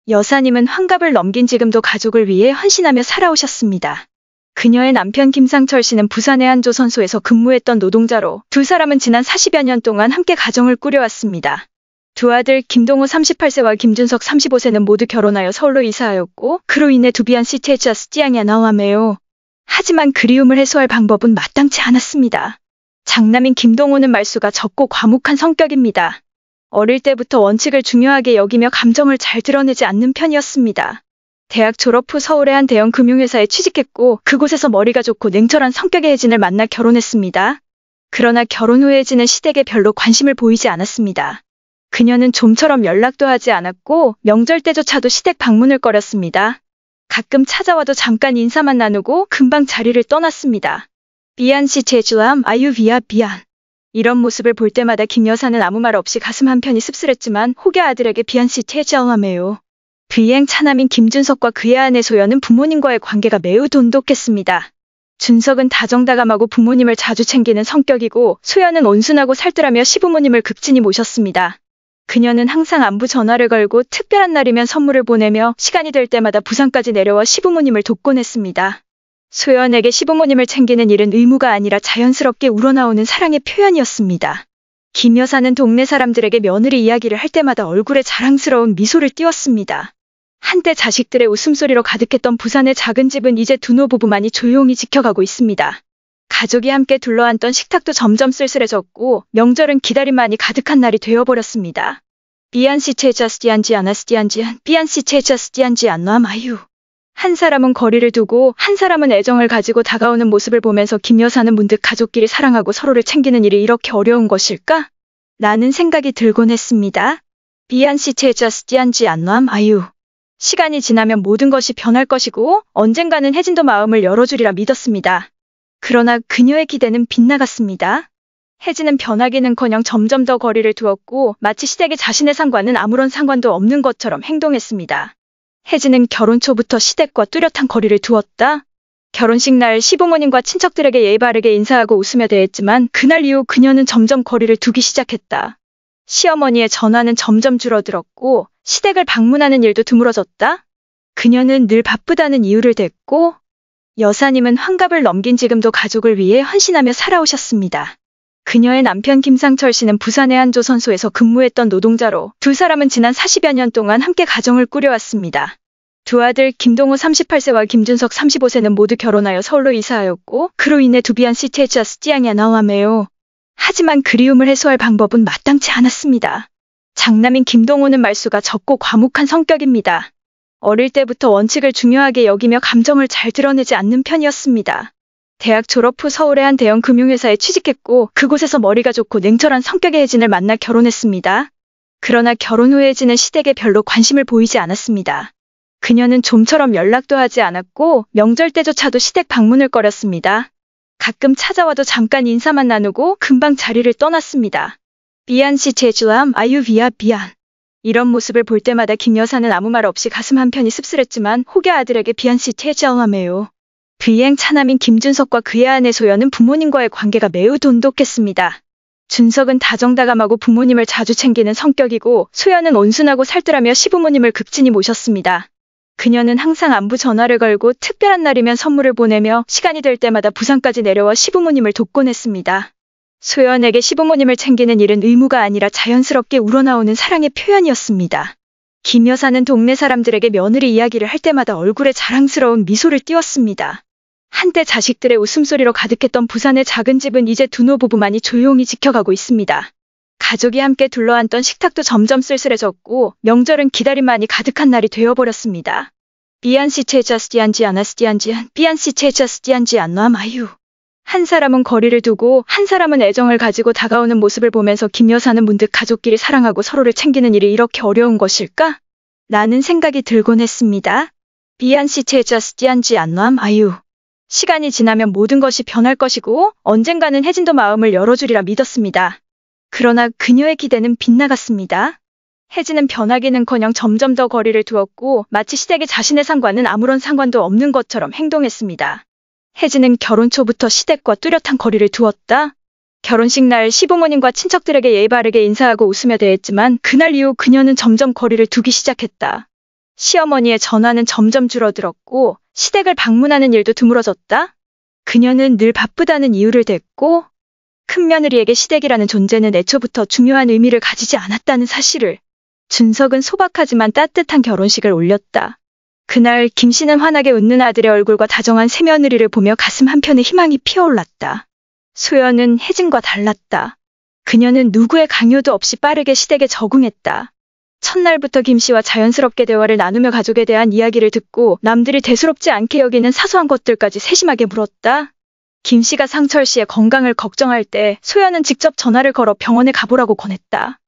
여사님은 환갑을 넘긴 지금도 가족을 위해 헌신하며 살아오셨습니다. 그녀의 남편 김상철 씨는 부산의 한 조선소에서 근무했던 노동자로 두 사람은 지난 40여 년 동안 함께 가정을 꾸려왔습니다. 두 아들 김동호 38세와 김준석 35세는 모두 결혼하여 서울로 이사하였고 그로 인해 두비안 시체자스 찌양이 나와매요. 하지만 그리움을 해소할 방법은 마땅치 않았습니다. 장남인 김동호는 말수가 적고 과묵한 성격입니다. 어릴 때부터 원칙을 중요하게 여기며 감정을 잘 드러내지 않는 편이었습니다. 대학 졸업 후 서울의 한 대형 금융회사에 취직했고 그곳에서 머리가 좋고 냉철한 성격의 혜진을 만나 결혼했습니다. 그러나 결혼 후 혜진은 시댁에 별로 관심을 보이지 않았습니다. 그녀는 좀처럼 연락도 하지 않았고 명절 때조차도 시댁 방문을 꺼렸습니다. 가끔 찾아와도 잠깐 인사만 나누고 금방 자리를 떠났습니다. 비안 씨 제주함 아유 비아 비안. 이런 모습을 볼 때마다 김 여사는 아무 말 없이 가슴 한편이 씁쓸했지만 혹여 아들에게 비안 씨 제주함해요. 비행 차남인 김준석과 그의 아내 소연은 부모님과의 관계가 매우 돈독했습니다. 준석은 다정다감하고 부모님을 자주 챙기는 성격이고 소연은 온순하고 살뜰하며 시부모님을 극진히 모셨습니다. 그녀는 항상 안부 전화를 걸고 특별한 날이면 선물을 보내며 시간이 될 때마다 부산까지 내려와 시부모님을 돕곤 했습니다. 소연에게 시부모님을 챙기는 일은 의무가 아니라 자연스럽게 우러나오는 사랑의 표현이었습니다. 김 여사는 동네 사람들에게 며느리 이야기를 할 때마다 얼굴에 자랑스러운 미소를 띄웠습니다. 한때 자식들의 웃음소리로 가득했던 부산의 작은 집은 이제 두 노부부만이 조용히 지켜가고 있습니다. 가족이 함께 둘러앉던 식탁도 점점 쓸쓸해졌고 명절은 기다림만이 가득한 날이 되어버렸습니다. 비안씨 체자스디안지 아나스디안지안 비안씨 체자스디안지 안나마유. 한 사람은 거리를 두고 한 사람은 애정을 가지고 다가오는 모습을 보면서 김 여사는 문득 가족끼리 사랑하고 서로를 챙기는 일이 이렇게 어려운 것일까? 라는 생각이 들곤 했습니다. 비안씨 체자스디안지 안나마유. 시간이 지나면 모든 것이 변할 것이고 언젠가는 혜진도 마음을 열어주리라 믿었습니다. 그러나 그녀의 기대는 빗나갔습니다. 혜진은 변하기는커녕 점점 더 거리를 두었고 마치 시댁의 자신의 상관은 아무런 상관도 없는 것처럼 행동했습니다. 혜진은 결혼 초부터 시댁과 뚜렷한 거리를 두었다. 결혼식 날 시부모님과 친척들에게 예의 바르게 인사하고 웃으며 대했지만 그날 이후 그녀는 점점 거리를 두기 시작했다. 시어머니의 전화는 점점 줄어들었고 시댁을 방문하는 일도 드물어졌다. 그녀는 늘 바쁘다는 이유를 댔고 여사님은 환갑을 넘긴 지금도 가족을 위해 헌신하며 살아오셨습니다. 그녀의 남편 김상철 씨는 부산의 한 조선소에서 근무했던 노동자로 두 사람은 지난 40여 년 동안 함께 가정을 꾸려왔습니다. 두 아들 김동호 38세와 김준석 35세는 모두 결혼하여 서울로 이사하였고 그로 인해 두비안 시체자스 찌양이 나와매요. 하지만 그리움을 해소할 방법은 마땅치 않았습니다. 장남인 김동호는 말수가 적고 과묵한 성격입니다. 어릴 때부터 원칙을 중요하게 여기며 감정을 잘 드러내지 않는 편이었습니다. 대학 졸업 후 서울의 한 대형 금융회사에 취직했고 그곳에서 머리가 좋고 냉철한 성격의 혜진을 만나 결혼했습니다. 그러나 결혼 후 혜진은 시댁에 별로 관심을 보이지 않았습니다. 그녀는 좀처럼 연락도 하지 않았고 명절 때조차도 시댁 방문을 꺼렸습니다. 가끔 찾아와도 잠깐 인사만 나누고 금방 자리를 떠났습니다. 비안 씨 제주함 아유 비아 비안. 이런 모습을 볼 때마다 김 여사는 아무 말 없이 가슴 한편이 씁쓸했지만 혹여 아들에게 비안 씨 제주함해요. 비행 차남인 김준석과 그의 아내 소연은 부모님과의 관계가 매우 돈독했습니다. 준석은 다정다감하고 부모님을 자주 챙기는 성격이고 소연은 온순하고 살뜰하며 시부모님을 극진히 모셨습니다. 그녀는 항상 안부 전화를 걸고 특별한 날이면 선물을 보내며 시간이 될 때마다 부산까지 내려와 시부모님을 돕곤 했습니다. 소연에게 시부모님을 챙기는 일은 의무가 아니라 자연스럽게 우러나오는 사랑의 표현이었습니다. 김 여사는 동네 사람들에게 며느리 이야기를 할 때마다 얼굴에 자랑스러운 미소를 띄웠습니다. 한때 자식들의 웃음소리로 가득했던 부산의 작은 집은 이제 두 노부부만이 조용히 지켜가고 있습니다. 가족이 함께 둘러앉던 식탁도 점점 쓸쓸해졌고 명절은 기다림만이 가득한 날이 되어버렸습니다. 비안씨 체자스디안지 아나스디안지안 비안씨 체자스디안지 안나마유. 한 사람은 거리를 두고 한 사람은 애정을 가지고 다가오는 모습을 보면서 김 여사는 문득 가족끼리 사랑하고 서로를 챙기는 일이 이렇게 어려운 것일까? 라는 생각이 들곤 했습니다. 비안씨 체자스디안지 안나마유. 시간이 지나면 모든 것이 변할 것이고 언젠가는 혜진도 마음을 열어주리라 믿었습니다. 그러나 그녀의 기대는 빗나갔습니다. 혜진은 변하기는커녕 점점 더 거리를 두었고 마치 시댁의 자신의 상관은 아무런 상관도 없는 것처럼 행동했습니다. 혜진은 결혼 초부터 시댁과 뚜렷한 거리를 두었다. 결혼식 날 시부모님과 친척들에게 예의 바르게 인사하고 웃으며 대했지만 그날 이후 그녀는 점점 거리를 두기 시작했다. 시어머니의 전화는 점점 줄어들었고 시댁을 방문하는 일도 드물어졌다. 그녀는 늘 바쁘다는 이유를 댔고 큰며느리에게 시댁이라는 존재는 애초부터 중요한 의미를 가지지 않았다는 사실을. 준석은 소박하지만 따뜻한 결혼식을 올렸다. 그날 김씨는 환하게 웃는 아들의 얼굴과 다정한 새며느리를 보며 가슴 한편에 희망이 피어올랐다. 소연은 혜진과 달랐다. 그녀는 누구의 강요도 없이 빠르게 시댁에 적응했다. 첫날부터 김씨와 자연스럽게 대화를 나누며 가족에 대한 이야기를 듣고 남들이 대수롭지 않게 여기는 사소한 것들까지 세심하게 물었다. 김씨가 상철씨의 건강을 걱정할 때 소연은 직접 전화를 걸어 병원에 가보라고 권했다.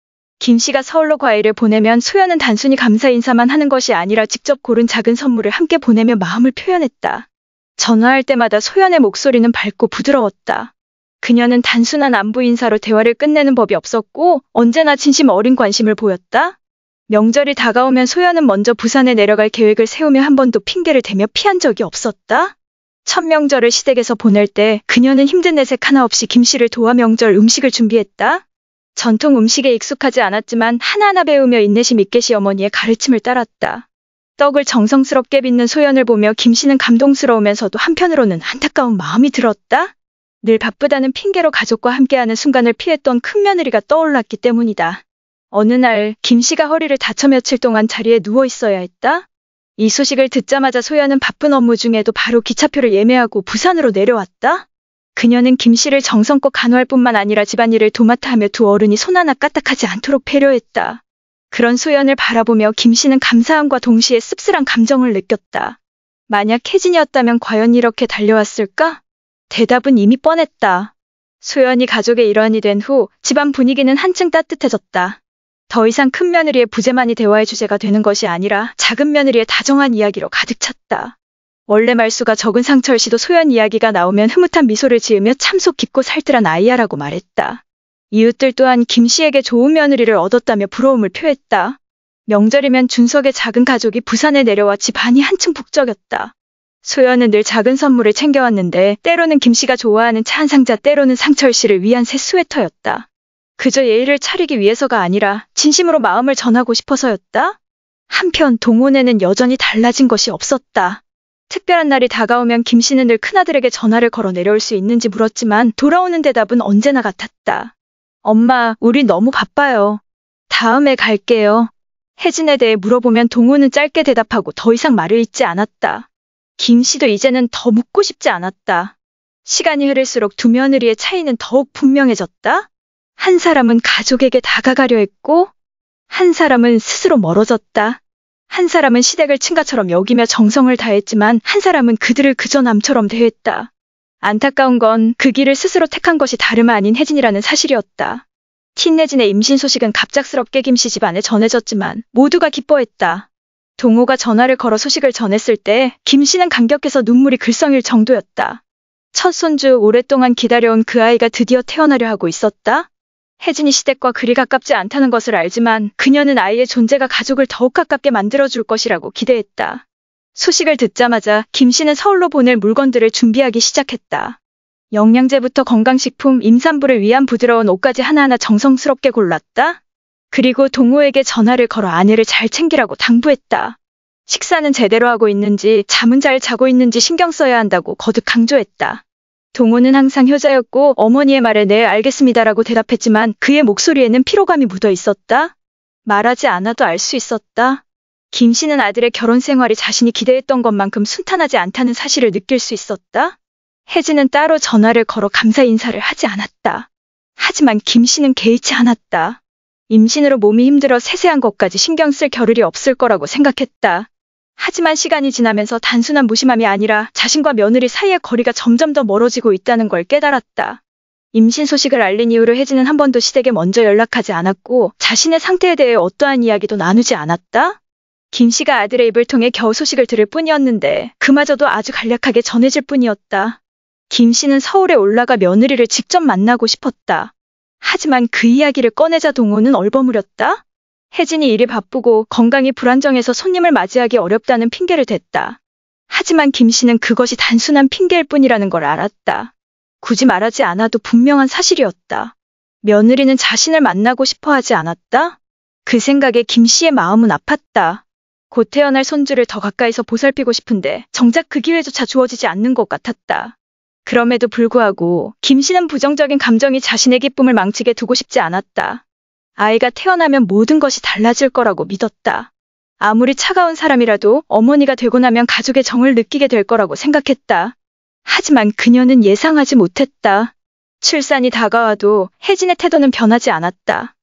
김씨가 서울로 과일을 보내면 소연은 단순히 감사 인사만 하는 것이 아니라 직접 고른 작은 선물을 함께 보내며 마음을 표현했다. 전화할 때마다 소연의 목소리는 밝고 부드러웠다. 그녀는 단순한 안부 인사로 대화를 끝내는 법이 없었고 언제나 진심 어린 관심을 보였다. 명절이 다가오면 소연은 먼저 부산에 내려갈 계획을 세우며 한 번도 핑계를 대며 피한 적이 없었다. 첫 명절을 시댁에서 보낼 때 그녀는 힘든 내색 하나 없이 김씨를 도와 명절 음식을 준비했다. 전통 음식에 익숙하지 않았지만 하나하나 배우며 인내심 있게 시어머니의 가르침을 따랐다. 떡을 정성스럽게 빚는 소연을 보며 김씨는 감동스러우면서도 한편으로는 안타까운 마음이 들었다. 늘 바쁘다는 핑계로 가족과 함께하는 순간을 피했던 큰며느리가 떠올랐기 때문이다. 어느 날 김씨가 허리를 다쳐 며칠 동안 자리에 누워 있어야 했다. 이 소식을 듣자마자 소연은 바쁜 업무 중에도 바로 기차표를 예매하고 부산으로 내려왔다. 그녀는 김씨를 정성껏 간호할 뿐만 아니라 집안일을 도맡아 하며 두 어른이 손 하나 까딱하지 않도록 배려했다. 그런 소연을 바라보며 김씨는 감사함과 동시에 씁쓸한 감정을 느꼈다. 만약 혜진이었다면 과연 이렇게 달려왔을까? 대답은 이미 뻔했다. 소연이 가족의 일원이 된 후 집안 분위기는 한층 따뜻해졌다. 더 이상 큰며느리의 부재만이 대화의 주제가 되는 것이 아니라 작은 며느리의 다정한 이야기로 가득 찼다. 원래 말수가 적은 상철씨도 소연 이야기가 나오면 흐뭇한 미소를 지으며 참속 깊고 살뜰한 아이야라고 말했다. 이웃들 또한 김씨에게 좋은 며느리를 얻었다며 부러움을 표했다. 명절이면 준석의 작은 가족이 부산에 내려와 집안이 한층 북적였다. 소연은 늘 작은 선물을 챙겨왔는데 때로는 김씨가 좋아하는 차 한 상자, 때로는 상철씨를 위한 새 스웨터였다. 그저 예의를 차리기 위해서가 아니라 진심으로 마음을 전하고 싶어서였다. 한편 동혼에는 여전히 달라진 것이 없었다. 특별한 날이 다가오면 김씨는 늘 큰아들에게 전화를 걸어 내려올 수 있는지 물었지만 돌아오는 대답은 언제나 같았다. 엄마, 우리 너무 바빠요. 다음에 갈게요. 혜진에 대해 물어보면 동호는 짧게 대답하고 더 이상 말을 잇지 않았다. 김씨도 이제는 더 묻고 싶지 않았다. 시간이 흐를수록 두 며느리의 차이는 더욱 분명해졌다. 한 사람은 가족에게 다가가려 했고 한 사람은 스스로 멀어졌다. 한 사람은 시댁을 친가처럼 여기며 정성을 다했지만 한 사람은 그들을 그저 남처럼 대했다. 안타까운 건 그 길을 스스로 택한 것이 다름 아닌 혜진이라는 사실이었다. 틴혜진의 임신 소식은 갑작스럽게 김씨 집안에 전해졌지만 모두가 기뻐했다. 동호가 전화를 걸어 소식을 전했을 때 김씨는 감격해서 눈물이 글썽일 정도였다. 첫 손주 오랫동안 기다려온 그 아이가 드디어 태어나려 하고 있었다. 혜진이 시댁과 그리 가깝지 않다는 것을 알지만 그녀는 아이의 존재가 가족을 더욱 가깝게 만들어줄 것이라고 기대했다. 소식을 듣자마자 김씨는 서울로 보낼 물건들을 준비하기 시작했다. 영양제부터 건강식품, 임산부를 위한 부드러운 옷까지 하나하나 정성스럽게 골랐다. 그리고 동호에게 전화를 걸어 아내를 잘 챙기라고 당부했다. 식사는 제대로 하고 있는지, 잠은 잘 자고 있는지 신경 써야 한다고 거듭 강조했다. 동호는 항상 효자였고 어머니의 말에 네 알겠습니다라고 대답했지만 그의 목소리에는 피로감이 묻어 있었다. 말하지 않아도 알 수 있었다. 김씨는 아들의 결혼 생활이 자신이 기대했던 것만큼 순탄하지 않다는 사실을 느낄 수 있었다. 혜진은 따로 전화를 걸어 감사 인사를 하지 않았다. 하지만 김씨는 개의치 않았다. 임신으로 몸이 힘들어 세세한 것까지 신경 쓸 겨를이 없을 거라고 생각했다. 하지만 시간이 지나면서 단순한 무심함이 아니라 자신과 며느리 사이의 거리가 점점 더 멀어지고 있다는 걸 깨달았다. 임신 소식을 알린 이후로 혜진은 한 번도 시댁에 먼저 연락하지 않았고 자신의 상태에 대해 어떠한 이야기도 나누지 않았다. 김씨가 아들의 입을 통해 겨우 소식을 들을 뿐이었는데 그마저도 아주 간략하게 전해질 뿐이었다. 김씨는 서울에 올라가 며느리를 직접 만나고 싶었다. 하지만 그 이야기를 꺼내자 동호는 얼버무렸다. 혜진이 일이 바쁘고 건강이 불안정해서 손님을 맞이하기 어렵다는 핑계를 댔다. 하지만 김씨는 그것이 단순한 핑계일 뿐이라는 걸 알았다. 굳이 말하지 않아도 분명한 사실이었다. 며느리는 자신을 만나고 싶어 하지 않았다. 그 생각에 김씨의 마음은 아팠다. 곧 태어날 손주를 더 가까이서 보살피고 싶은데 정작 그 기회조차 주어지지 않는 것 같았다. 그럼에도 불구하고 김 씨는 부정적인 감정이 자신의 기쁨을 망치게 두고 싶지 않았다. 아이가 태어나면 모든 것이 달라질 거라고 믿었다. 아무리 차가운 사람이라도 어머니가 되고 나면 가족의 정을 느끼게 될 거라고 생각했다. 하지만 그녀는 예상하지 못했다. 출산이 다가와도 혜진의 태도는 변하지 않았다.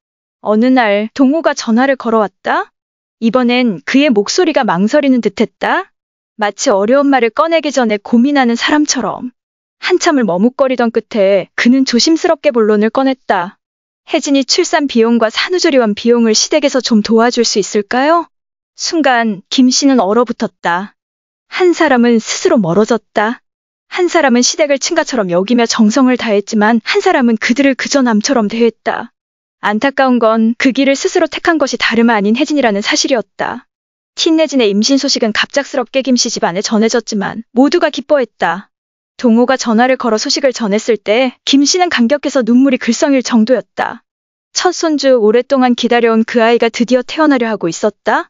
어느 날 동호가 전화를 걸어왔다. 이번엔 그의 목소리가 망설이는 듯했다. 마치 어려운 말을 꺼내기 전에 고민하는 사람처럼. 한참을 머뭇거리던 끝에 그는 조심스럽게 본론을 꺼냈다. 혜진이 출산 비용과 산후조리원 비용을 시댁에서 좀 도와줄 수 있을까요? 순간 김 씨는 얼어붙었다. 한 사람은 스스로 멀어졌다. 한 사람은 시댁을 친가처럼 여기며 정성을 다했지만 한 사람은 그들을 그저 남처럼 대했다. 안타까운 건 그 길을 스스로 택한 것이 다름 아닌 혜진이라는 사실이었다. 틴혜진의 임신 소식은 갑작스럽게 김 씨 집안에 전해졌지만 모두가 기뻐했다. 동호가 전화를 걸어 소식을 전했을 때 김 씨는 감격해서 눈물이 글썽일 정도였다. 첫 손주 오랫동안 기다려온 그 아이가 드디어 태어나려 하고 있었다.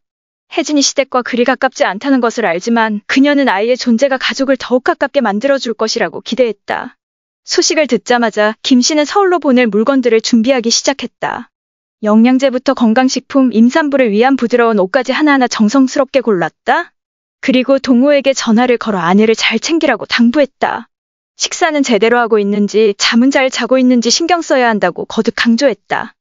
혜진이 시댁과 그리 가깝지 않다는 것을 알지만 그녀는 아이의 존재가 가족을 더욱 가깝게 만들어줄 것이라고 기대했다. 소식을 듣자마자 김 씨는 서울로 보낼 물건들을 준비하기 시작했다. 영양제부터 건강식품, 임산부를 위한 부드러운 옷까지 하나하나 정성스럽게 골랐다. 그리고 동호에게 전화를 걸어 아내를 잘 챙기라고 당부했다. 식사는 제대로 하고 있는지, 잠은 잘 자고 있는지 신경 써야 한다고 거듭 강조했다.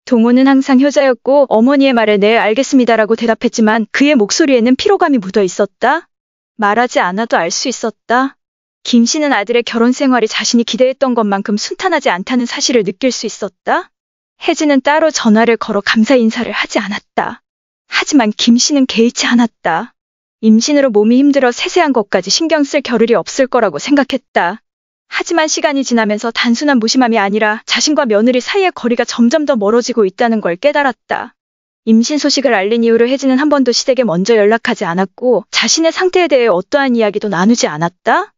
동호는 항상 효자였고 어머니의 말에 네 알겠습니다라고 대답했지만 그의 목소리에는 피로감이 묻어 있었다. 말하지 않아도 알 수 있었다. 김 씨는 아들의 결혼 생활이 자신이 기대했던 것만큼 순탄하지 않다는 사실을 느낄 수 있었다. 혜진은 따로 전화를 걸어 감사 인사를 하지 않았다. 하지만 김 씨는 개의치 않았다. 임신으로 몸이 힘들어 세세한 것까지 신경 쓸 겨를이 없을 거라고 생각했다. 하지만 시간이 지나면서 단순한 무심함이 아니라 자신과 며느리 사이의 거리가 점점 더 멀어지고 있다는 걸 깨달았다. 임신 소식을 알린 이후로 혜진은 한 번도 시댁에 먼저 연락하지 않았고 자신의 상태에 대해 어떠한 이야기도 나누지 않았다.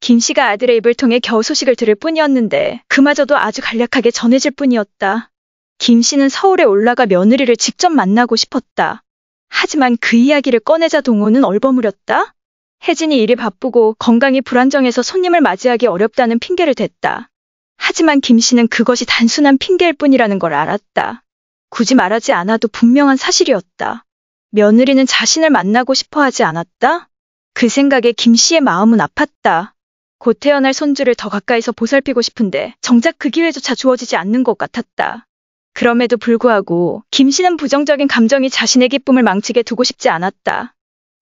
김 씨가 아들의 입을 통해 겨우 소식을 들을 뿐이었는데 그마저도 아주 간략하게 전해질 뿐이었다. 김 씨는 서울에 올라가 며느리를 직접 만나고 싶었다. 하지만 그 이야기를 꺼내자 동호는 얼버무렸다. 혜진이 일이 바쁘고 건강이 불안정해서 손님을 맞이하기 어렵다는 핑계를 댔다. 하지만 김 씨는 그것이 단순한 핑계일 뿐이라는 걸 알았다. 굳이 말하지 않아도 분명한 사실이었다. 며느리는 자신을 만나고 싶어 하지 않았다. 그 생각에 김 씨의 마음은 아팠다. 곧 태어날 손주를 더 가까이서 보살피고 싶은데 정작 그 기회조차 주어지지 않는 것 같았다. 그럼에도 불구하고 김 씨는 부정적인 감정이 자신의 기쁨을 망치게 두고 싶지 않았다.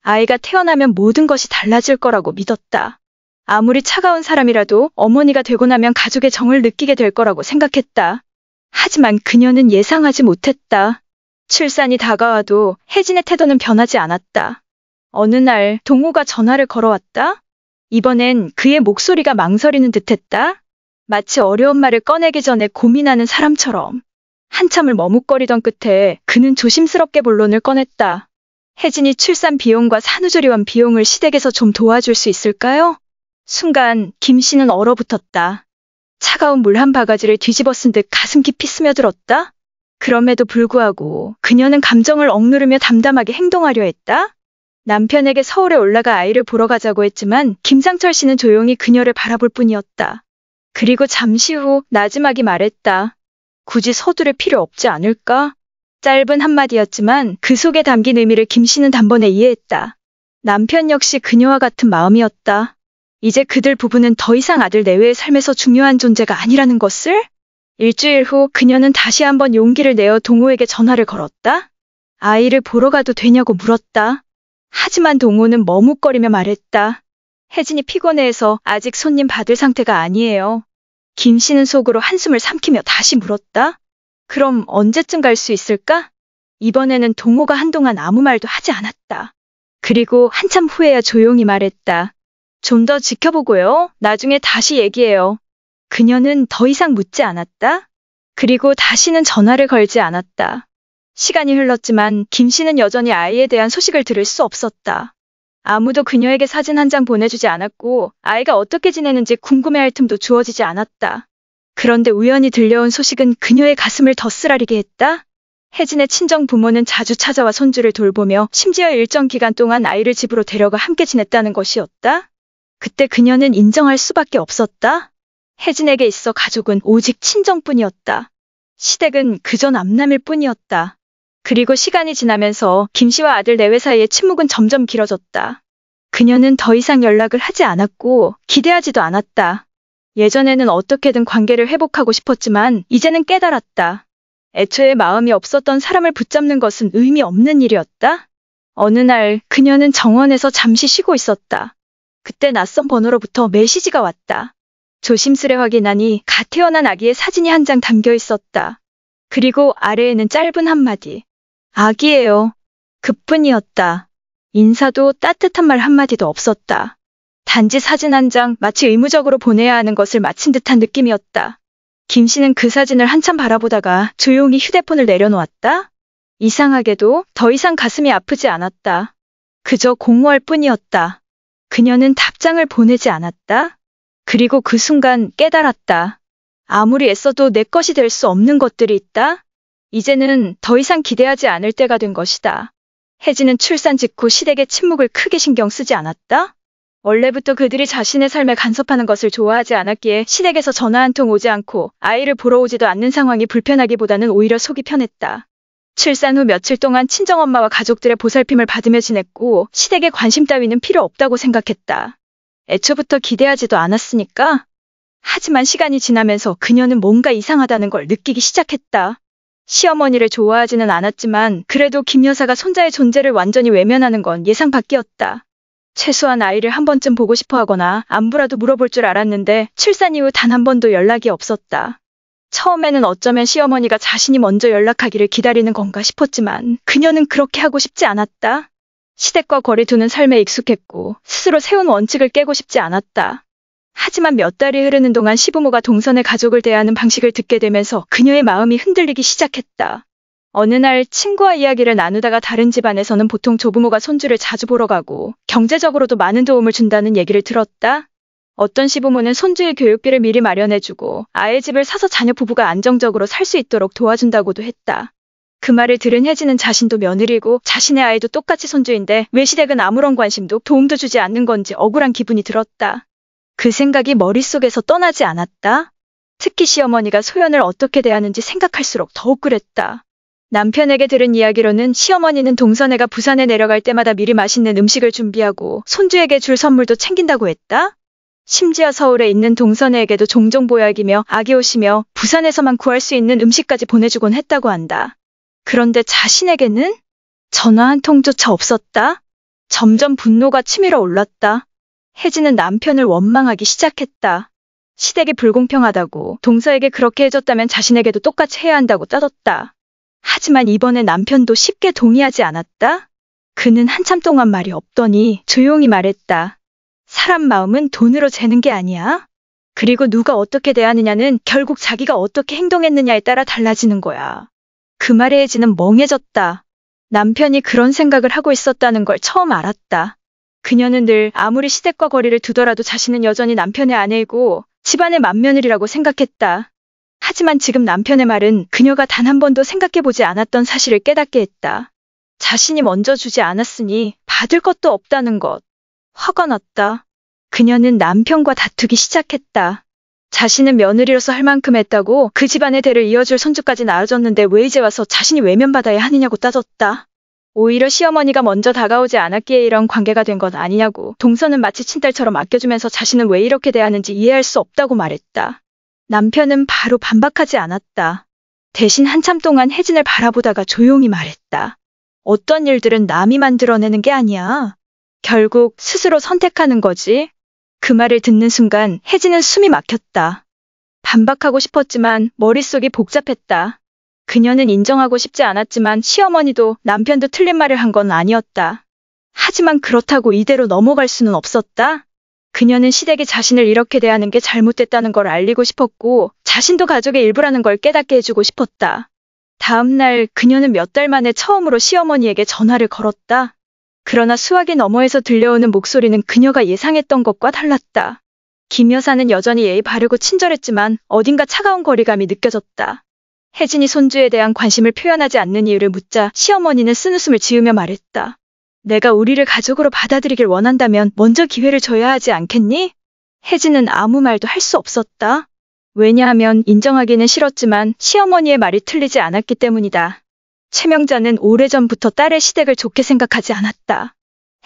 아이가 태어나면 모든 것이 달라질 거라고 믿었다. 아무리 차가운 사람이라도 어머니가 되고 나면 가족의 정을 느끼게 될 거라고 생각했다. 하지만 그녀는 예상하지 못했다. 출산이 다가와도 혜진의 태도는 변하지 않았다. 어느 날 동호가 전화를 걸어왔다. 이번엔 그의 목소리가 망설이는 듯했다. 마치 어려운 말을 꺼내기 전에 고민하는 사람처럼. 한참을 머뭇거리던 끝에 그는 조심스럽게 본론을 꺼냈다. 혜진이 출산 비용과 산후조리원 비용을 시댁에서 좀 도와줄 수 있을까요? 순간 김 씨는 얼어붙었다. 차가운 물 한 바가지를 뒤집어 쓴 듯 가슴 깊이 스며들었다. 그럼에도 불구하고 그녀는 감정을 억누르며 담담하게 행동하려 했다. 남편에게 서울에 올라가 아이를 보러 가자고 했지만 김상철 씨는 조용히 그녀를 바라볼 뿐이었다. 그리고 잠시 후 나지막이 말했다. 굳이 서두를 필요 없지 않을까? 짧은 한마디였지만 그 속에 담긴 의미를 김 씨는 단번에 이해했다. 남편 역시 그녀와 같은 마음이었다. 이제 그들 부부는 더 이상 아들 내외의 삶에서 중요한 존재가 아니라는 것을? 일주일 후 그녀는 다시 한번 용기를 내어 동호에게 전화를 걸었다. 아이를 보러 가도 되냐고 물었다. 하지만 동호는 머뭇거리며 말했다. 혜진이 피곤해해서 아직 손님 받을 상태가 아니에요. 김 씨는 속으로 한숨을 삼키며 다시 물었다. 그럼 언제쯤 갈 수 있을까? 이번에는 동호가 한동안 아무 말도 하지 않았다. 그리고 한참 후에야 조용히 말했다. 좀 더 지켜보고요. 나중에 다시 얘기해요. 그녀는 더 이상 묻지 않았다. 그리고 다시는 전화를 걸지 않았다. 시간이 흘렀지만 김 씨는 여전히 아이에 대한 소식을 들을 수 없었다. 아무도 그녀에게 사진 한 장 보내주지 않았고 아이가 어떻게 지내는지 궁금해할 틈도 주어지지 않았다. 그런데 우연히 들려온 소식은 그녀의 가슴을 더 쓰라리게 했다. 혜진의 친정 부모는 자주 찾아와 손주를 돌보며 심지어 일정 기간 동안 아이를 집으로 데려가 함께 지냈다는 것이었다. 그때 그녀는 인정할 수밖에 없었다. 혜진에게 있어 가족은 오직 친정뿐이었다. 시댁은 그저 남남일 뿐이었다. 그리고 시간이 지나면서 김 씨와 아들 내외 사이의 침묵은 점점 길어졌다. 그녀는 더 이상 연락을 하지 않았고 기대하지도 않았다. 예전에는 어떻게든 관계를 회복하고 싶었지만 이제는 깨달았다. 애초에 마음이 없었던 사람을 붙잡는 것은 의미 없는 일이었다. 어느 날 그녀는 정원에서 잠시 쉬고 있었다. 그때 낯선 번호로부터 메시지가 왔다. 조심스레 확인하니 갓 태어난 아기의 사진이 한 장 담겨 있었다. 그리고 아래에는 짧은 한마디. 아기예요. 그뿐이었다. 인사도 따뜻한 말 한마디도 없었다. 단지 사진 한 장, 마치 의무적으로 보내야 하는 것을 마친 듯한 느낌이었다. 김 씨는 그 사진을 한참 바라보다가 조용히 휴대폰을 내려놓았다. 이상하게도 더 이상 가슴이 아프지 않았다. 그저 공허할 뿐이었다. 그녀는 답장을 보내지 않았다. 그리고 그 순간 깨달았다. 아무리 애써도 내 것이 될 수 없는 것들이 있다. 이제는 더 이상 기대하지 않을 때가 된 것이다. 혜진은 출산 직후 시댁의 침묵을 크게 신경 쓰지 않았다. 원래부터 그들이 자신의 삶에 간섭하는 것을 좋아하지 않았기에 시댁에서 전화 한 통 오지 않고 아이를 보러 오지도 않는 상황이 불편하기보다는 오히려 속이 편했다. 출산 후 며칠 동안 친정엄마와 가족들의 보살핌을 받으며 지냈고 시댁의 관심 따위는 필요 없다고 생각했다. 애초부터 기대하지도 않았으니까. 하지만 시간이 지나면서 그녀는 뭔가 이상하다는 걸 느끼기 시작했다. 시어머니를 좋아하지는 않았지만 그래도 김 여사가 손자의 존재를 완전히 외면하는 건 예상 밖이었다. 최소한 아이를 한 번쯤 보고 싶어 하거나 안부라도 물어볼 줄 알았는데 출산 이후 단 한 번도 연락이 없었다. 처음에는 어쩌면 시어머니가 자신이 먼저 연락하기를 기다리는 건가 싶었지만 그녀는 그렇게 하고 싶지 않았다. 시댁과 거리 두는 삶에 익숙했고 스스로 세운 원칙을 깨고 싶지 않았다. 하지만 몇 달이 흐르는 동안 시부모가 동선의 가족을 대하는 방식을 듣게 되면서 그녀의 마음이 흔들리기 시작했다. 어느 날 친구와 이야기를 나누다가 다른 집안에서는 보통 조부모가 손주를 자주 보러 가고 경제적으로도 많은 도움을 준다는 얘기를 들었다. 어떤 시부모는 손주의 교육비를 미리 마련해주고 아예 집을 사서 자녀 부부가 안정적으로 살 수 있도록 도와준다고도 했다. 그 말을 들은 혜진은 자신도 며느리고 자신의 아이도 똑같이 손주인데 왜 시댁은 아무런 관심도 도움도 주지 않는 건지 억울한 기분이 들었다. 그 생각이 머릿속에서 떠나지 않았다. 특히 시어머니가 소연을 어떻게 대하는지 생각할수록 더욱 그랬다. 남편에게 들은 이야기로는 시어머니는 동선애가 부산에 내려갈 때마다 미리 맛있는 음식을 준비하고 손주에게 줄 선물도 챙긴다고 했다. 심지어 서울에 있는 동선애에게도 종종 보약이며 아기옷이며 부산에서만 구할 수 있는 음식까지 보내주곤 했다고 한다. 그런데 자신에게는 전화 한 통조차 없었다. 점점 분노가 치밀어 올랐다. 혜진은 남편을 원망하기 시작했다. 시댁이 불공평하다고 동서에게 그렇게 해줬다면 자신에게도 똑같이 해야 한다고 따졌다. 하지만 이번에 남편도 쉽게 동의하지 않았다. 그는 한참 동안 말이 없더니 조용히 말했다. 사람 마음은 돈으로 재는 게 아니야. 그리고 누가 어떻게 대하느냐는 결국 자기가 어떻게 행동했느냐에 따라 달라지는 거야. 그 말에 혜진은 멍해졌다. 남편이 그런 생각을 하고 있었다는 걸 처음 알았다. 그녀는 늘 아무리 시댁과 거리를 두더라도 자신은 여전히 남편의 아내이고 집안의 맏며느리라고 생각했다. 하지만 지금 남편의 말은 그녀가 단 한 번도 생각해보지 않았던 사실을 깨닫게 했다. 자신이 먼저 주지 않았으니 받을 것도 없다는 것. 화가 났다. 그녀는 남편과 다투기 시작했다. 자신은 며느리로서 할 만큼 했다고 그 집안의 대를 이어줄 손주까지 낳아줬는데 왜 이제 와서 자신이 외면받아야 하느냐고 따졌다. 오히려 시어머니가 먼저 다가오지 않았기에 이런 관계가 된 것 아니냐고 동서는 마치 친딸처럼 아껴주면서 자신은 왜 이렇게 대하는지 이해할 수 없다고 말했다. 남편은 바로 반박하지 않았다. 대신 한참 동안 혜진을 바라보다가 조용히 말했다. 어떤 일들은 남이 만들어내는 게 아니야. 결국 스스로 선택하는 거지. 그 말을 듣는 순간 혜진은 숨이 막혔다. 반박하고 싶었지만 머릿속이 복잡했다. 그녀는 인정하고 싶지 않았지만 시어머니도 남편도 틀린 말을 한 건 아니었다. 하지만 그렇다고 이대로 넘어갈 수는 없었다. 그녀는 시댁이 자신을 이렇게 대하는 게 잘못됐다는 걸 알리고 싶었고 자신도 가족의 일부라는 걸 깨닫게 해주고 싶었다. 다음 날 그녀는 몇 달 만에 처음으로 시어머니에게 전화를 걸었다. 그러나 수화기 너머에서 들려오는 목소리는 그녀가 예상했던 것과 달랐다. 김 여사는 여전히 예의 바르고 친절했지만 어딘가 차가운 거리감이 느껴졌다. 혜진이 손주에 대한 관심을 표현하지 않는 이유를 묻자 시어머니는 쓴웃음을 지으며 말했다. 내가 우리를 가족으로 받아들이길 원한다면 먼저 기회를 줘야 하지 않겠니? 혜진은 아무 말도 할 수 없었다. 왜냐하면 인정하기는 싫었지만 시어머니의 말이 틀리지 않았기 때문이다. 최명자는 오래전부터 딸의 시댁을 좋게 생각하지 않았다.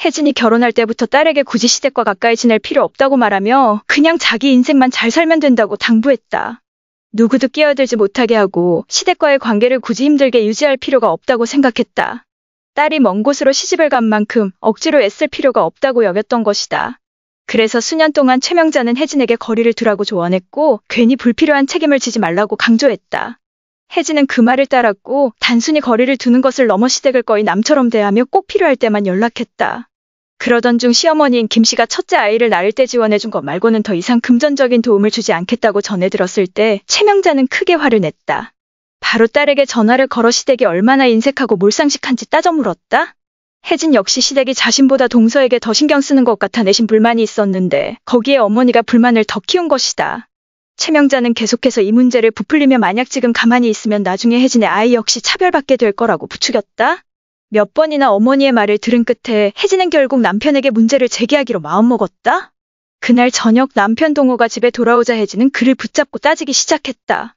혜진이 결혼할 때부터 딸에게 굳이 시댁과 가까이 지낼 필요 없다고 말하며 그냥 자기 인생만 잘 살면 된다고 당부했다. 누구도 끼어들지 못하게 하고 시댁과의 관계를 굳이 힘들게 유지할 필요가 없다고 생각했다. 딸이 먼 곳으로 시집을 간 만큼 억지로 애쓸 필요가 없다고 여겼던 것이다. 그래서 수년 동안 최명자는 혜진에게 거리를 두라고 조언했고 괜히 불필요한 책임을 지지 말라고 강조했다. 혜진은 그 말을 따랐고 단순히 거리를 두는 것을 넘어 시댁을 거의 남처럼 대하며 꼭 필요할 때만 연락했다. 그러던 중 시어머니인 김씨가 첫째 아이를 낳을 때 지원해준 것 말고는 더 이상 금전적인 도움을 주지 않겠다고 전해 들었을 때 최명자는 크게 화를 냈다. 바로 딸에게 전화를 걸어 시댁이 얼마나 인색하고 몰상식한지 따져 물었다. 혜진 역시 시댁이 자신보다 동서에게 더 신경 쓰는 것 같아 내심 불만이 있었는데 거기에 어머니가 불만을 더 키운 것이다. 최명자는 계속해서 이 문제를 부풀리며 만약 지금 가만히 있으면 나중에 혜진의 아이 역시 차별받게 될 거라고 부추겼다. 몇 번이나 어머니의 말을 들은 끝에 혜진은 결국 남편에게 문제를 제기하기로 마음먹었다. 그날 저녁 남편 동호가 집에 돌아오자 혜진은 그를 붙잡고 따지기 시작했다.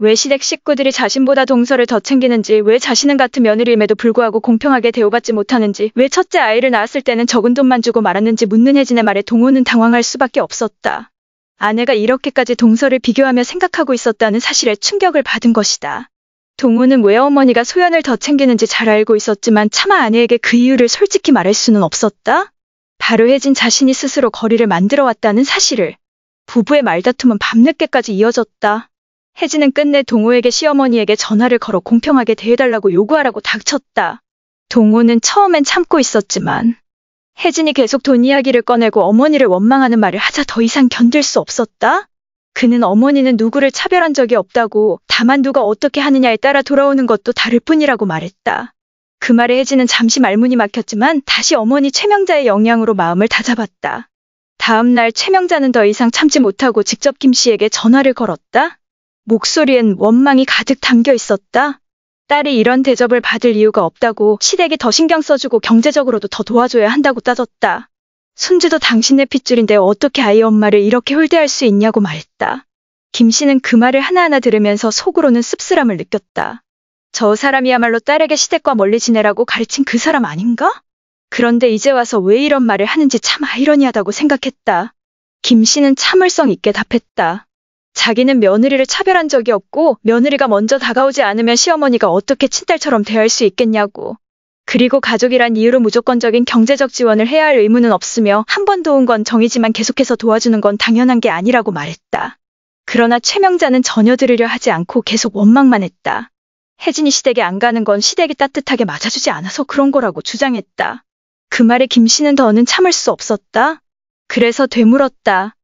왜 시댁 식구들이 자신보다 동서를 더 챙기는지, 왜 자신은 같은 며느리임에도 불구하고 공평하게 대우받지 못하는지, 왜 첫째 아이를 낳았을 때는 적은 돈만 주고 말았는지 묻는 혜진의 말에 동호는 당황할 수밖에 없었다. 아내가 이렇게까지 동서를 비교하며 생각하고 있었다는 사실에 충격을 받은 것이다. 동호는 왜 어머니가 소연을 더 챙기는지 잘 알고 있었지만 차마 아내에게 그 이유를 솔직히 말할 수는 없었다. 바로 혜진 자신이 스스로 거리를 만들어 왔다는 사실을. 부부의 말다툼은 밤늦게까지 이어졌다. 혜진은 끝내 동호에게 시어머니에게 전화를 걸어 공평하게 대해달라고 요구하라고 닥쳤다. 동호는 처음엔 참고 있었지만 혜진이 계속 돈 이야기를 꺼내고 어머니를 원망하는 말을 하자 더 이상 견딜 수 없었다. 그는 어머니는 누구를 차별한 적이 없다고, 다만 누가 어떻게 하느냐에 따라 돌아오는 것도 다를 뿐이라고 말했다. 그 말에 혜진은 잠시 말문이 막혔지만 다시 어머니 최명자의 영향으로 마음을 다잡았다. 다음 날 최명자는 더 이상 참지 못하고 직접 김씨에게 전화를 걸었다. 목소리엔 원망이 가득 담겨 있었다. 딸이 이런 대접을 받을 이유가 없다고, 시댁이 더 신경 써주고 경제적으로도 더 도와줘야 한다고 따졌다. 손주도 당신네 핏줄인데 어떻게 아이 엄마를 이렇게 홀대할 수 있냐고 말했다. 김씨는 그 말을 하나하나 들으면서 속으로는 씁쓸함을 느꼈다. 저 사람이야말로 딸에게 시댁과 멀리 지내라고 가르친 그 사람 아닌가? 그런데 이제 와서 왜 이런 말을 하는지 참 아이러니하다고 생각했다. 김씨는 참을성 있게 답했다. 자기는 며느리를 차별한 적이 없고 며느리가 먼저 다가오지 않으면 시어머니가 어떻게 친딸처럼 대할 수 있겠냐고. 그리고 가족이란 이유로 무조건적인 경제적 지원을 해야 할 의무는 없으며 한 번 도운 건 정이지만 계속해서 도와주는 건 당연한 게 아니라고 말했다. 그러나 최명자는 전혀 들으려 하지 않고 계속 원망만 했다. 혜진이 시댁에 안 가는 건 시댁이 따뜻하게 맞아주지 않아서 그런 거라고 주장했다. 그 말에 김씨는 더는 참을 수 없었다. 그래서 되물었다.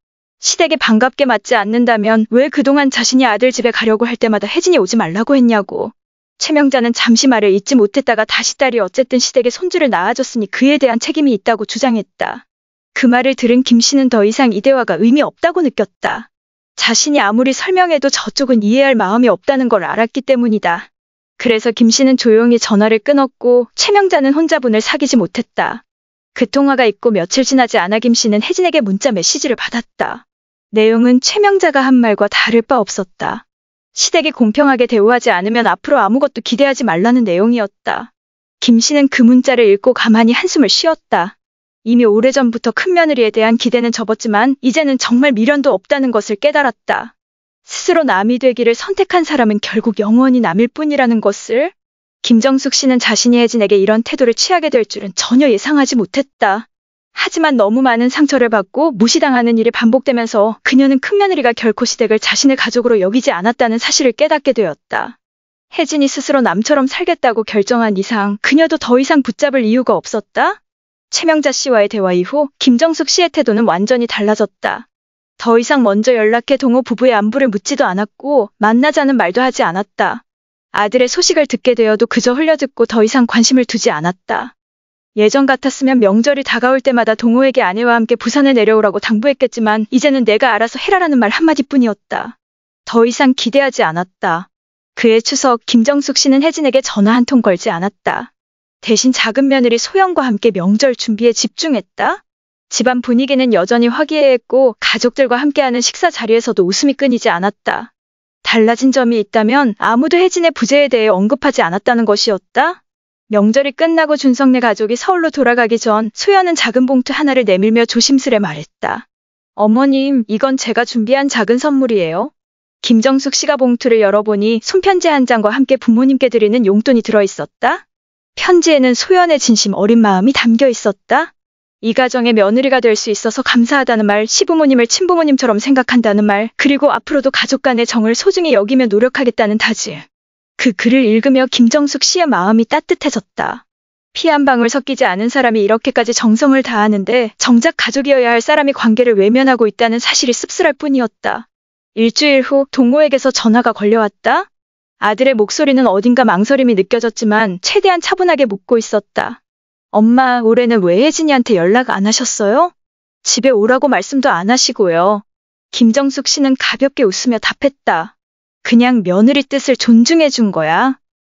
시댁에 반갑게 맞지 않는다면 왜 그동안 자신이 아들 집에 가려고 할 때마다 혜진이 오지 말라고 했냐고. 최명자는 잠시 말을 잇지 못했다가 다시 딸이 어쨌든 시댁에 손주를 낳아줬으니 그에 대한 책임이 있다고 주장했다. 그 말을 들은 김씨는 더 이상 이 대화가 의미 없다고 느꼈다. 자신이 아무리 설명해도 저쪽은 이해할 마음이 없다는 걸 알았기 때문이다. 그래서 김씨는 조용히 전화를 끊었고 최명자는 혼자분을 사귀지 못했다. 그 통화가 있고 며칠 지나지 않아 김씨는 혜진에게 문자 메시지를 받았다. 내용은 최명자가 한 말과 다를 바 없었다. 시댁이 공평하게 대우하지 않으면 앞으로 아무것도 기대하지 말라는 내용이었다. 김씨는 그 문자를 읽고 가만히 한숨을 쉬었다. 이미 오래전부터 큰며느리에 대한 기대는 접었지만 이제는 정말 미련도 없다는 것을 깨달았다. 스스로 남이 되기를 선택한 사람은 결국 영원히 남일 뿐이라는 것을. 김정숙 씨는 자신이 혜진에게 이런 태도를 취하게 될 줄은 전혀 예상하지 못했다. 하지만 너무 많은 상처를 받고 무시당하는 일이 반복되면서 그녀는 큰며느리가 결코 시댁을 자신의 가족으로 여기지 않았다는 사실을 깨닫게 되었다. 혜진이 스스로 남처럼 살겠다고 결정한 이상 그녀도 더 이상 붙잡을 이유가 없었다. 최명자 씨와의 대화 이후 김정숙 씨의 태도는 완전히 달라졌다. 더 이상 먼저 연락해 동호 부부의 안부를 묻지도 않았고 만나자는 말도 하지 않았다. 아들의 소식을 듣게 되어도 그저 흘려듣고 더 이상 관심을 두지 않았다. 예전 같았으면 명절이 다가올 때마다 동호에게 아내와 함께 부산에 내려오라고 당부했겠지만 이제는 내가 알아서 해라라는 말 한마디뿐이었다. 더 이상 기대하지 않았다. 그해 추석 김정숙 씨는 혜진에게 전화 한 통 걸지 않았다. 대신 작은 며느리 소영과 함께 명절 준비에 집중했다. 집안 분위기는 여전히 화기애애했고 가족들과 함께하는 식사 자리에서도 웃음이 끊이지 않았다. 달라진 점이 있다면 아무도 혜진의 부재에 대해 언급하지 않았다는 것이었다. 명절이 끝나고 준성네 가족이 서울로 돌아가기 전 소연은 작은 봉투 하나를 내밀며 조심스레 말했다. 어머님, 이건 제가 준비한 작은 선물이에요. 김정숙 씨가 봉투를 열어보니 손편지 한 장과 함께 부모님께 드리는 용돈이 들어있었다. 편지에는 소연의 진심 어린 마음이 담겨 있었다. 이 가정의 며느리가 될 수 있어서 감사하다는 말, 시부모님을 친부모님처럼 생각한다는 말, 그리고 앞으로도 가족 간의 정을 소중히 여기며 노력하겠다는 다짐. 그 글을 읽으며 김정숙 씨의 마음이 따뜻해졌다. 피 한 방울 섞이지 않은 사람이 이렇게까지 정성을 다하는데 정작 가족이어야 할 사람이 관계를 외면하고 있다는 사실이 씁쓸할 뿐이었다. 일주일 후 동호에게서 전화가 걸려왔다. 아들의 목소리는 어딘가 망설임이 느껴졌지만 최대한 차분하게 묻고 있었다. 엄마, 올해는 왜 혜진이한테 연락 안 하셨어요? 집에 오라고 말씀도 안 하시고요. 김정숙 씨는 가볍게 웃으며 답했다. 그냥 며느리 뜻을 존중해 준 거야.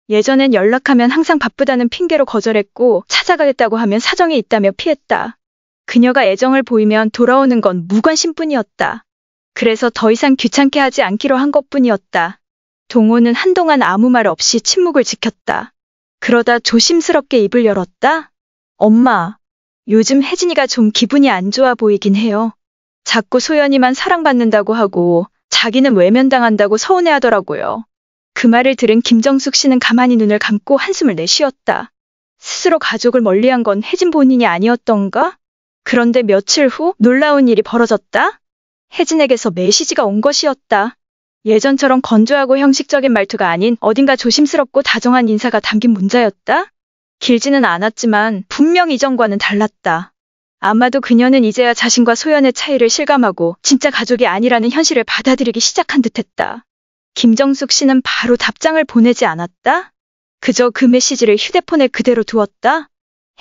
예전엔 연락하면 항상 바쁘다는 핑계로 거절했고 찾아가겠다고 하면 사정이 있다며 피했다. 그녀가 애정을 보이면 돌아오는 건 무관심뿐이었다. 그래서 더 이상 귀찮게 하지 않기로 한 것뿐이었다. 동호는 한동안 아무 말 없이 침묵을 지켰다. 그러다 조심스럽게 입을 열었다. 엄마, 요즘 혜진이가 좀 기분이 안 좋아 보이긴 해요. 자꾸 소연이만 사랑받는다고 하고 자기는 외면당한다고 서운해하더라고요. 그 말을 들은 김정숙 씨는 가만히 눈을 감고 한숨을 내쉬었다. 스스로 가족을 멀리한 건 혜진 본인이 아니었던가? 그런데 며칠 후 놀라운 일이 벌어졌다. 혜진에게서 메시지가 온 것이었다. 예전처럼 건조하고 형식적인 말투가 아닌 어딘가 조심스럽고 다정한 인사가 담긴 문자였다. 길지는 않았지만 분명 이전과는 달랐다. 아마도 그녀는 이제야 자신과 소연의 차이를 실감하고 진짜 가족이 아니라는 현실을 받아들이기 시작한 듯했다. 김정숙 씨는 바로 답장을 보내지 않았다. 그저 그 메시지를 휴대폰에 그대로 두었다.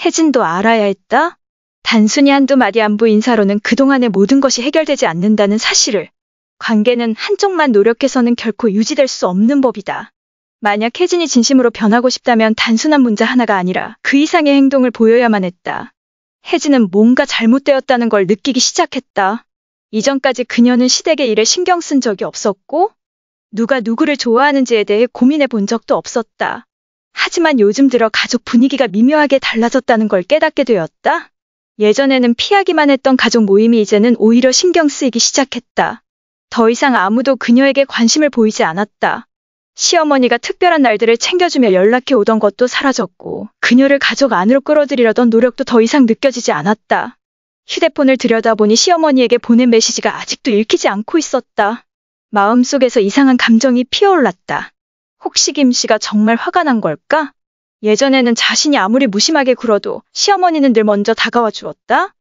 혜진도 알아야 했다. 단순히 한두 마디 안부 인사로는 그동안의 모든 것이 해결되지 않는다는 사실을. 관계는 한쪽만 노력해서는 결코 유지될 수 없는 법이다. 만약 혜진이 진심으로 변하고 싶다면 단순한 문자 하나가 아니라 그 이상의 행동을 보여야만 했다. 혜진은 뭔가 잘못되었다는 걸 느끼기 시작했다. 이전까지 그녀는 시댁의 일에 신경 쓴 적이 없었고 누가 누구를 좋아하는지에 대해 고민해 본 적도 없었다. 하지만 요즘 들어 가족 분위기가 미묘하게 달라졌다는 걸 깨닫게 되었다. 예전에는 피하기만 했던 가족 모임이 이제는 오히려 신경 쓰이기 시작했다. 더 이상 아무도 그녀에게 관심을 보이지 않았다. 시어머니가 특별한 날들을 챙겨주며 연락해 오던 것도 사라졌고 그녀를 가족 안으로 끌어들이려던 노력도 더 이상 느껴지지 않았다. 휴대폰을 들여다보니 시어머니에게 보낸 메시지가 아직도 읽히지 않고 있었다. 마음속에서 이상한 감정이 피어올랐다. 혹시 김 씨가 정말 화가 난 걸까? 예전에는 자신이 아무리 무심하게 굴어도 시어머니는 늘 먼저 다가와 주었다.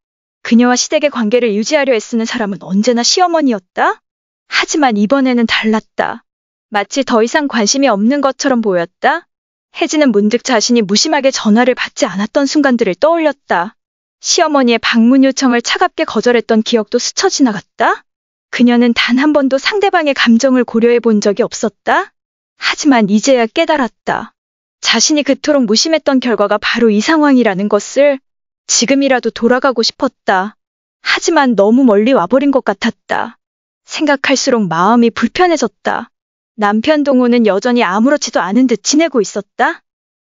그녀와 시댁의 관계를 유지하려 애쓰는 사람은 언제나 시어머니였다. 하지만 이번에는 달랐다. 마치 더 이상 관심이 없는 것처럼 보였다. 혜진은 문득 자신이 무심하게 전화를 받지 않았던 순간들을 떠올렸다. 시어머니의 방문 요청을 차갑게 거절했던 기억도 스쳐 지나갔다. 그녀는 단 한 번도 상대방의 감정을 고려해 본 적이 없었다. 하지만 이제야 깨달았다. 자신이 그토록 무심했던 결과가 바로 이 상황이라는 것을. 지금이라도 돌아가고 싶었다. 하지만 너무 멀리 와버린 것 같았다. 생각할수록 마음이 불편해졌다. 남편 동호는 여전히 아무렇지도 않은 듯 지내고 있었다.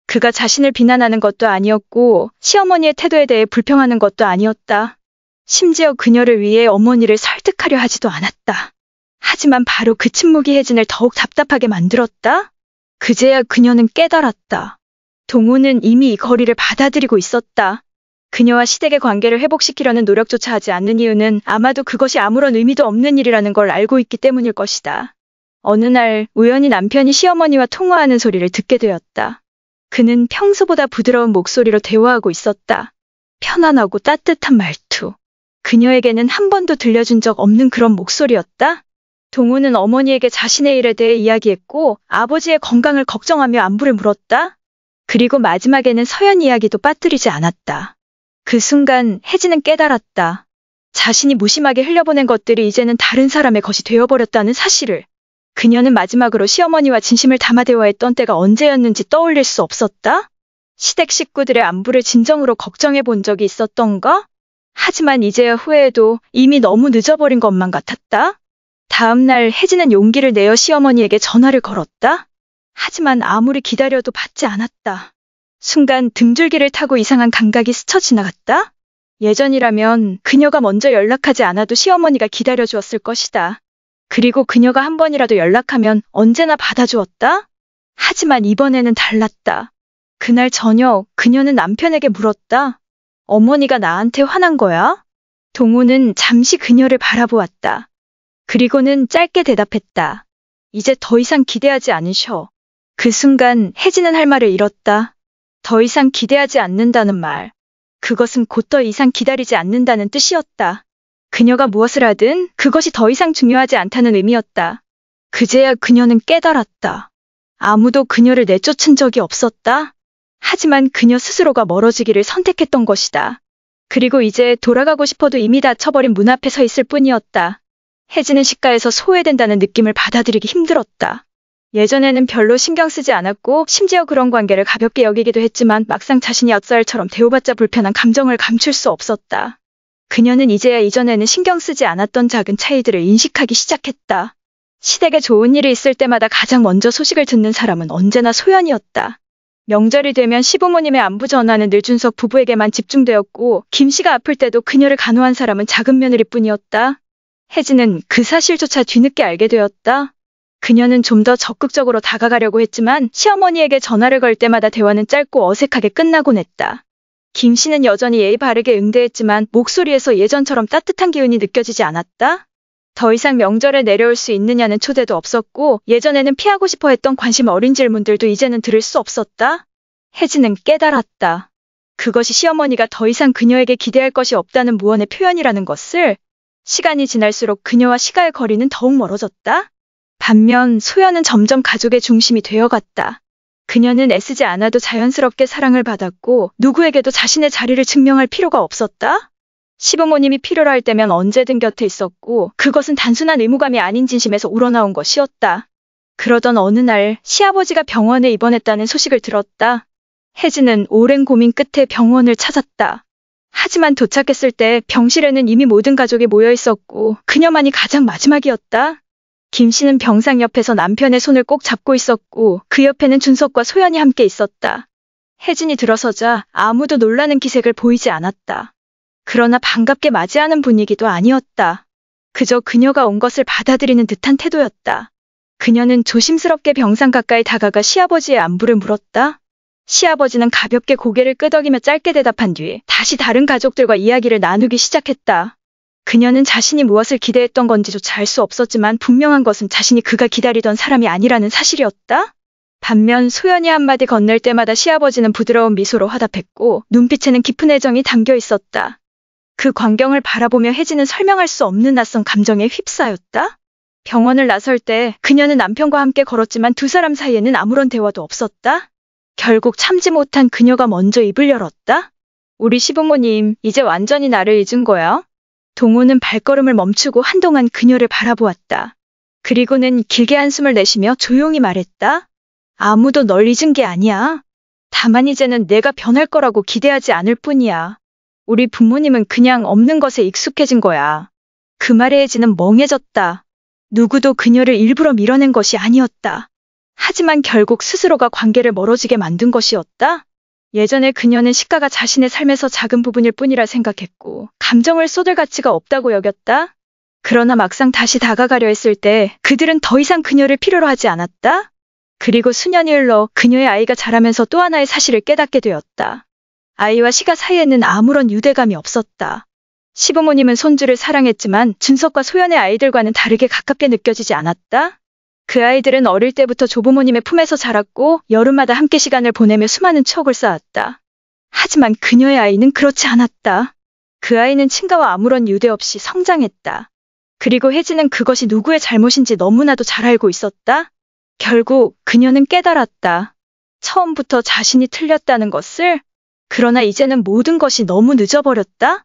그가 자신을 비난하는 것도 아니었고 시어머니의 태도에 대해 불평하는 것도 아니었다. 심지어 그녀를 위해 어머니를 설득하려 하지도 않았다. 하지만 바로 그 침묵이 혜진을 더욱 답답하게 만들었다. 그제야 그녀는 깨달았다. 동호는 이미 이 거리를 받아들이고 있었다. 그녀와 시댁의 관계를 회복시키려는 노력조차 하지 않는 이유는 아마도 그것이 아무런 의미도 없는 일이라는 걸 알고 있기 때문일 것이다. 어느 날 우연히 남편이 시어머니와 통화하는 소리를 듣게 되었다. 그는 평소보다 부드러운 목소리로 대화하고 있었다. 편안하고 따뜻한 말투. 그녀에게는 한 번도 들려준 적 없는 그런 목소리였다. 동호는 어머니에게 자신의 일에 대해 이야기했고 아버지의 건강을 걱정하며 안부를 물었다. 그리고 마지막에는 서연 이야기도 빠뜨리지 않았다. 그 순간 혜진은 깨달았다. 자신이 무심하게 흘려보낸 것들이 이제는 다른 사람의 것이 되어버렸다는 사실을. 그녀는 마지막으로 시어머니와 진심을 담아 대화했던 때가 언제였는지 떠올릴 수 없었다. 시댁 식구들의 안부를 진정으로 걱정해 본 적이 있었던가? 하지만 이제야 후회해도 이미 너무 늦어버린 것만 같았다. 다음 날 혜진은 용기를 내어 시어머니에게 전화를 걸었다. 하지만 아무리 기다려도 받지 않았다. 순간 등줄기를 타고 이상한 감각이 스쳐 지나갔다. 예전이라면 그녀가 먼저 연락하지 않아도 시어머니가 기다려주었을 것이다. 그리고 그녀가 한 번이라도 연락하면 언제나 받아주었다. 하지만 이번에는 달랐다. 그날 저녁 그녀는 남편에게 물었다. 어머니가 나한테 화난 거야? 동호는 잠시 그녀를 바라보았다. 그리고는 짧게 대답했다. 이제 더 이상 기대하지 않으셔. 그 순간 혜진은 할 말을 잃었다. 더 이상 기대하지 않는다는 말. 그것은 곧 더 이상 기다리지 않는다는 뜻이었다. 그녀가 무엇을 하든 그것이 더 이상 중요하지 않다는 의미였다. 그제야 그녀는 깨달았다. 아무도 그녀를 내쫓은 적이 없었다. 하지만 그녀 스스로가 멀어지기를 선택했던 것이다. 그리고 이제 돌아가고 싶어도 이미 닫혀버린 문 앞에 서 있을 뿐이었다. 혜진은 시가에서 소외된다는 느낌을 받아들이기 힘들었다. 예전에는 별로 신경 쓰지 않았고 심지어 그런 관계를 가볍게 여기기도 했지만 막상 자신이 엿살처럼 대우받자 불편한 감정을 감출 수 없었다. 그녀는 이제야 이전에는 신경 쓰지 않았던 작은 차이들을 인식하기 시작했다. 시댁에 좋은 일이 있을 때마다 가장 먼저 소식을 듣는 사람은 언제나 소연이었다. 명절이 되면 시부모님의 안부 전화는 늘 준석 부부에게만 집중되었고 김 씨가 아플 때도 그녀를 간호한 사람은 작은 며느리뿐이었다. 혜진은 그 사실조차 뒤늦게 알게 되었다. 그녀는 좀 더 적극적으로 다가가려고 했지만 시어머니에게 전화를 걸 때마다 대화는 짧고 어색하게 끝나곤 했다. 김 씨는 여전히 예의 바르게 응대했지만 목소리에서 예전처럼 따뜻한 기운이 느껴지지 않았다. 더 이상 명절에 내려올 수 있느냐는 초대도 없었고 예전에는 피하고 싶어 했던 관심 어린 질문들도 이제는 들을 수 없었다. 혜진은 깨달았다. 그것이 시어머니가 더 이상 그녀에게 기대할 것이 없다는 무언의 표현이라는 것을. 시간이 지날수록 그녀와 시가의 거리는 더욱 멀어졌다. 반면 소연은 점점 가족의 중심이 되어갔다. 그녀는 애쓰지 않아도 자연스럽게 사랑을 받았고 누구에게도 자신의 자리를 증명할 필요가 없었다. 시부모님이 필요로 할 때면 언제든 곁에 있었고 그것은 단순한 의무감이 아닌 진심에서 우러나온 것이었다. 그러던 어느 날 시아버지가 병원에 입원했다는 소식을 들었다. 혜진은 오랜 고민 끝에 병원을 찾았다. 하지만 도착했을 때 병실에는 이미 모든 가족이 모여 있었고 그녀만이 가장 마지막이었다. 김 씨는 병상 옆에서 남편의 손을 꼭 잡고 있었고 그 옆에는 준석과 소연이 함께 있었다. 혜진이 들어서자 아무도 놀라는 기색을 보이지 않았다. 그러나 반갑게 맞이하는 분위기도 아니었다. 그저 그녀가 온 것을 받아들이는 듯한 태도였다. 그녀는 조심스럽게 병상 가까이 다가가 시아버지의 안부를 물었다. 시아버지는 가볍게 고개를 끄덕이며 짧게 대답한 뒤 다시 다른 가족들과 이야기를 나누기 시작했다. 그녀는 자신이 무엇을 기대했던 건지조차 알 수 없었지만 분명한 것은 자신이 그가 기다리던 사람이 아니라는 사실이었다. 반면 소연이 한마디 건넬 때마다 시아버지는 부드러운 미소로 화답했고 눈빛에는 깊은 애정이 담겨 있었다. 그 광경을 바라보며 혜진은 설명할 수 없는 낯선 감정에 휩싸였다. 병원을 나설 때 그녀는 남편과 함께 걸었지만 두 사람 사이에는 아무런 대화도 없었다. 결국 참지 못한 그녀가 먼저 입을 열었다. 우리 시부모님, 이제 완전히 나를 잊은 거야? 동호는 발걸음을 멈추고 한동안 그녀를 바라보았다. 그리고는 길게 한숨을 내쉬며 조용히 말했다. 아무도 널 잊은 게 아니야. 다만 이제는 내가 변할 거라고 기대하지 않을 뿐이야. 우리 부모님은 그냥 없는 것에 익숙해진 거야. 그 말에 혜진은 멍해졌다. 누구도 그녀를 일부러 밀어낸 것이 아니었다. 하지만 결국 스스로가 관계를 멀어지게 만든 것이었다. 예전에 그녀는 시가가 자신의 삶에서 작은 부분일 뿐이라 생각했고 감정을 쏟을 가치가 없다고 여겼다. 그러나 막상 다시 다가가려 했을 때 그들은 더 이상 그녀를 필요로 하지 않았다. 그리고 수년이 흘러 그녀의 아이가 자라면서 또 하나의 사실을 깨닫게 되었다. 아이와 시가 사이에는 아무런 유대감이 없었다. 시부모님은 손주를 사랑했지만 준석과 소연의 아이들과는 다르게 가깝게 느껴지지 않았다. 그 아이들은 어릴 때부터 조부모님의 품에서 자랐고 여름마다 함께 시간을 보내며 수많은 추억을 쌓았다. 하지만 그녀의 아이는 그렇지 않았다. 그 아이는 친가와 아무런 유대 없이 성장했다. 그리고 혜진은 그것이 누구의 잘못인지 너무나도 잘 알고 있었다. 결국 그녀는 깨달았다. 처음부터 자신이 틀렸다는 것을. 그러나 이제는 모든 것이 너무 늦어버렸다.